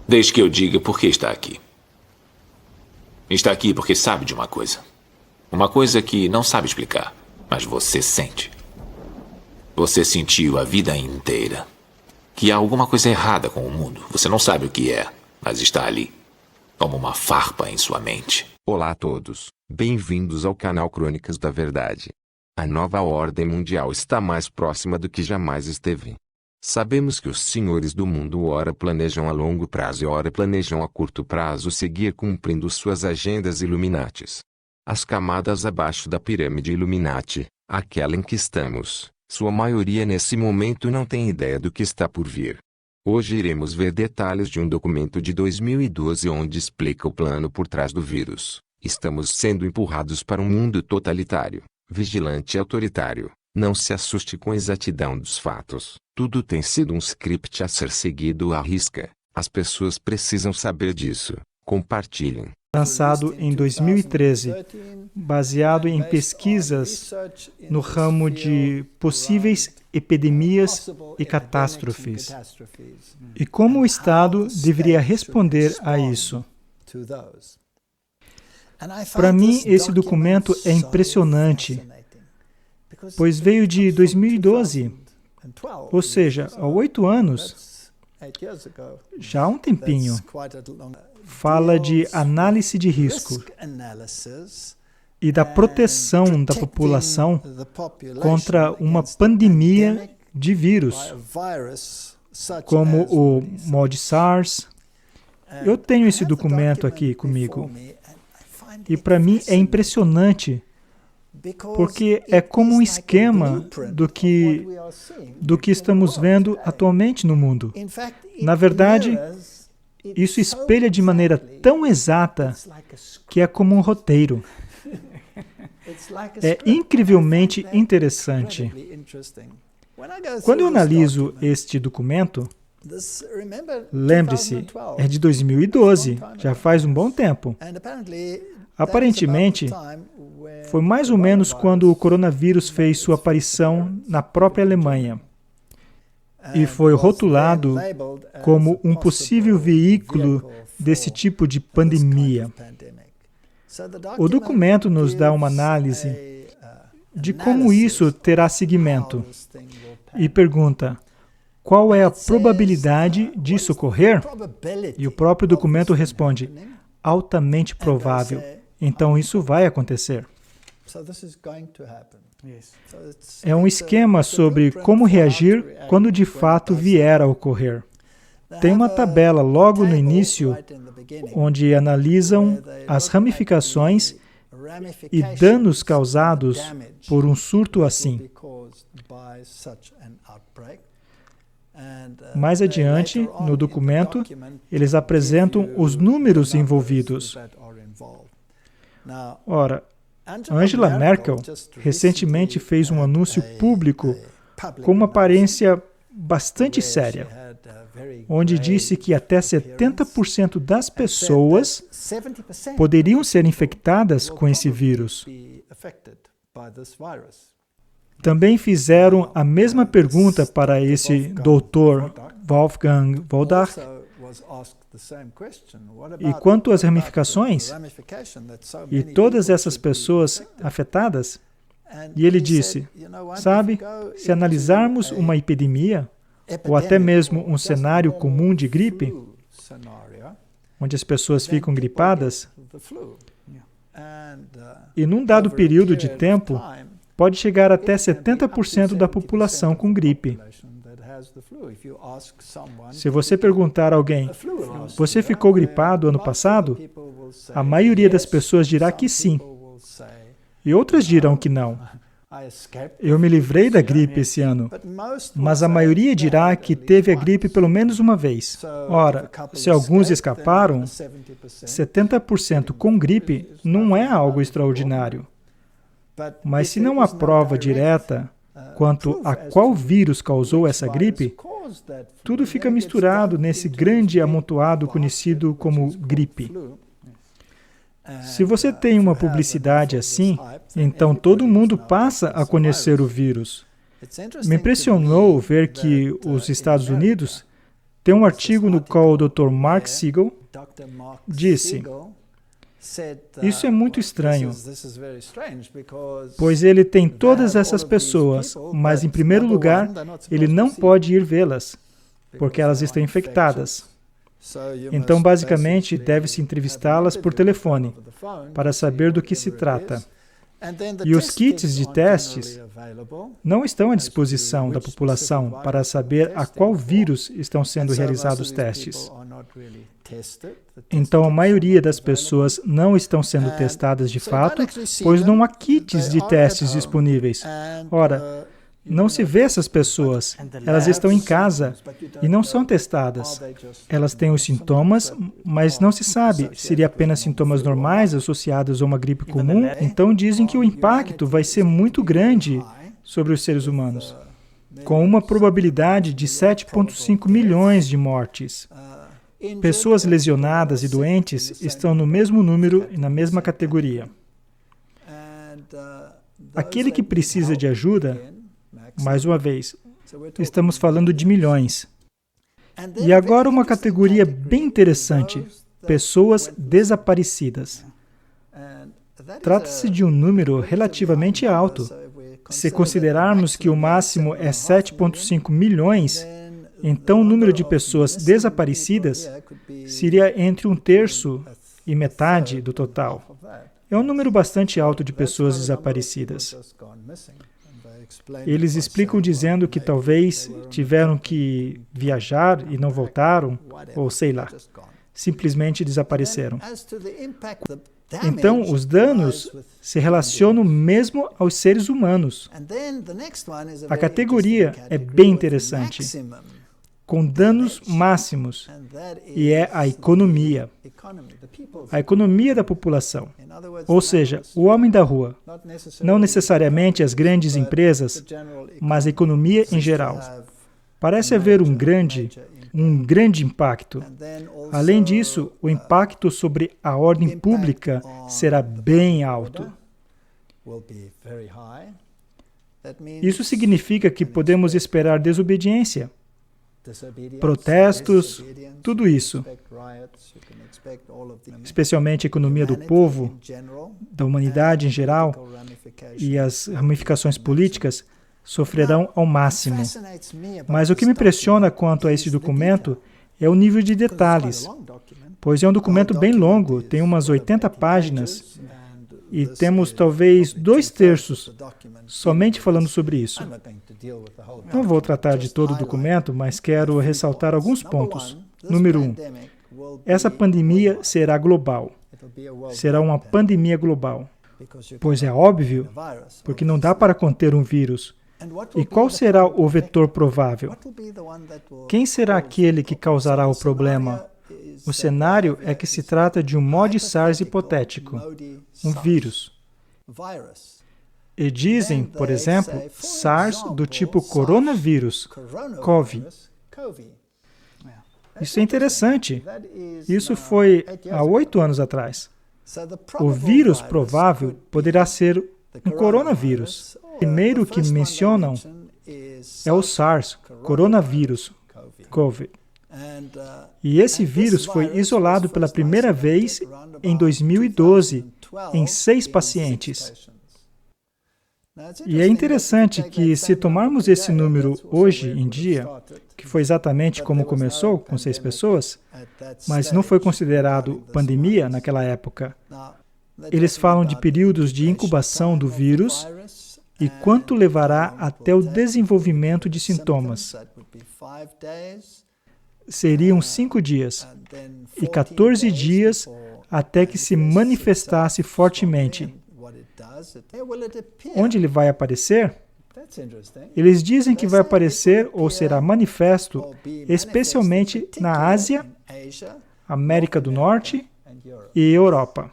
Deixe que eu diga por que está aqui. Está aqui porque sabe de uma coisa. Uma coisa que não sabe explicar, mas você sente. Você sentiu a vida inteira que há alguma coisa errada com o mundo. Você não sabe o que é, mas está ali, como uma farpa em sua mente. Olá a todos, bem-vindos ao canal Crônicas da Verdade. A nova ordem mundial está mais próxima do que jamais esteve. Sabemos que os senhores do mundo ora planejam a longo prazo e ora planejam a curto prazo seguir cumprindo suas agendas Illuminatis. As camadas abaixo da pirâmide Illuminati, aquela em que estamos, sua maioria nesse momento não tem ideia do que está por vir. Hoje iremos ver detalhes de um documento de 2012 onde explica o plano por trás do vírus. Estamos sendo empurrados para um mundo totalitário, vigilante e autoritário. Não se assuste com a exatidão dos fatos. Tudo tem sido um script a ser seguido à risca. As pessoas precisam saber disso. Compartilhem. Lançado em 2013, baseado em pesquisas no ramo de possíveis epidemias e catástrofes. E como o Estado deveria responder a isso? Para mim, esse documento é impressionante, pois veio de 2012, ou seja, há 8 anos, já há um tempinho. Fala de análise de risco e da proteção da população contra uma pandemia de vírus, como o molde SARS. Eu tenho esse documento aqui comigo. E para mim é impressionante, porque é como um esquema do que estamos vendo atualmente no mundo. Na verdade, isso espelha de maneira tão exata que é como um roteiro. É incrivelmente interessante. Quando eu analiso este documento, lembre-se, é de 2012, já faz um bom tempo. Aparentemente, foi mais ou menos quando o coronavírus fez sua aparição na própria Alemanha e foi rotulado como um possível veículo desse tipo de pandemia. O documento nos dá uma análise de como isso terá seguimento e pergunta: qual é a probabilidade disso ocorrer? E o próprio documento responde: altamente provável. Então isso vai acontecer. É um esquema sobre como reagir quando de fato vier a ocorrer. Tem uma tabela logo no início, onde analisam as ramificações e danos causados por um surto assim. Mais adiante, no documento, eles apresentam os números envolvidos. Ora, Angela Merkel recentemente fez um anúncio público com uma aparência bastante séria, onde disse que até 70% das pessoas poderiam ser infectadas com esse vírus. Também fizeram a mesma pergunta para esse Dr. Wolfgang Wodarch. E quanto às ramificações? E todas essas pessoas afetadas? E ele disse, sabe, se analisarmos uma epidemia, ou até mesmo um cenário comum de gripe, onde as pessoas ficam gripadas, e num dado período de tempo, pode chegar até 70% da população com gripe. Se você perguntar a alguém, você ficou gripado ano passado? A maioria das pessoas dirá que sim. E outras dirão que não. Eu me livrei da gripe esse ano, mas a maioria dirá que teve a gripe pelo menos uma vez. Ora, se alguns escaparam, 70% com gripe não é algo extraordinário. Mas se não há prova direta quanto a qual vírus causou essa gripe, tudo fica misturado nesse grande amontoado conhecido como gripe. Se você tem uma publicidade assim, então todo mundo passa a conhecer o vírus. Me impressionou ver que os Estados Unidos Tem um artigo no qual o Dr. Mark Siegel disse: isso é muito estranho, pois ele tem todas essas pessoas, mas em primeiro lugar, ele não pode ir vê-las, porque elas estão infectadas. Então, basicamente, deve-se entrevistá-las por telefone, para saber do que se trata. E os kits de testes não estão à disposição da população para saber a qual vírus estão sendo realizados testes. Então, a maioria das pessoas não estão sendo testadas de fato, pois não há kits de testes disponíveis. Ora, não se vê essas pessoas. Elas estão em casa e não são testadas. Elas têm os sintomas, mas não se sabe se seria apenas sintomas normais associados a uma gripe comum. Então dizem que o impacto vai ser muito grande sobre os seres humanos, com uma probabilidade de 7,5 milhões de mortes. Pessoas lesionadas e doentes estão no mesmo número e na mesma categoria. Aquele que precisa de ajuda, mais uma vez, estamos falando de milhões. E agora uma categoria bem interessante: pessoas desaparecidas. Trata-se de um número relativamente alto. Se considerarmos que o máximo é 7,5 milhões, então o número de pessoas desaparecidas seria entre 1/3 e metade do total. É um número bastante alto de pessoas desaparecidas. Eles explicam dizendo que talvez tiveram que viajar e não voltaram, ou sei lá, simplesmente desapareceram. Então, os danos se relacionam mesmo aos seres humanos. A categoria é bem interessante, com danos máximos, e é a economia. A economia da população. Ou seja, o homem da rua. Não necessariamente as grandes empresas, mas a economia em geral. Parece haver um grande impacto. Além disso, o impacto sobre a ordem pública será bem alto. Isso significa que podemos esperar desobediência, protestos, tudo isso. Especialmente a economia do povo, da humanidade em geral, e as ramificações políticas sofrerão ao máximo. Mas o que me impressiona quanto a esse documento é o nível de detalhes, pois é um documento bem longo, tem umas 80 páginas, e temos talvez 2/3 somente falando sobre isso. Não vou tratar de todo o documento, mas quero ressaltar alguns pontos. Número 1. Essa pandemia será global. Será uma pandemia global. Pois é óbvio, porque não dá para conter um vírus. E qual será o vetor provável? Quem será aquele que causará o problema? O cenário é que se trata de um mod SARS hipotético, um vírus. E dizem, por exemplo, SARS do tipo coronavírus, CoV. Isso é interessante. Isso foi há 8 anos atrás. O vírus provável poderá ser um coronavírus. O primeiro que mencionam é o SARS, coronavírus, COVID. E esse vírus foi isolado pela primeira vez em 2012, em 6 pacientes. E é interessante que, se tomarmos esse número hoje em dia, que foi exatamente como começou, com 6 pessoas, mas não foi considerado pandemia naquela época, eles falam de períodos de incubação do vírus e quanto levará até o desenvolvimento de sintomas. Seriam 5 dias e 14 dias até que se manifestasse fortemente. Onde ele vai aparecer? Eles dizem que vai aparecer ou será manifesto especialmente na Ásia, América do Norte e Europa.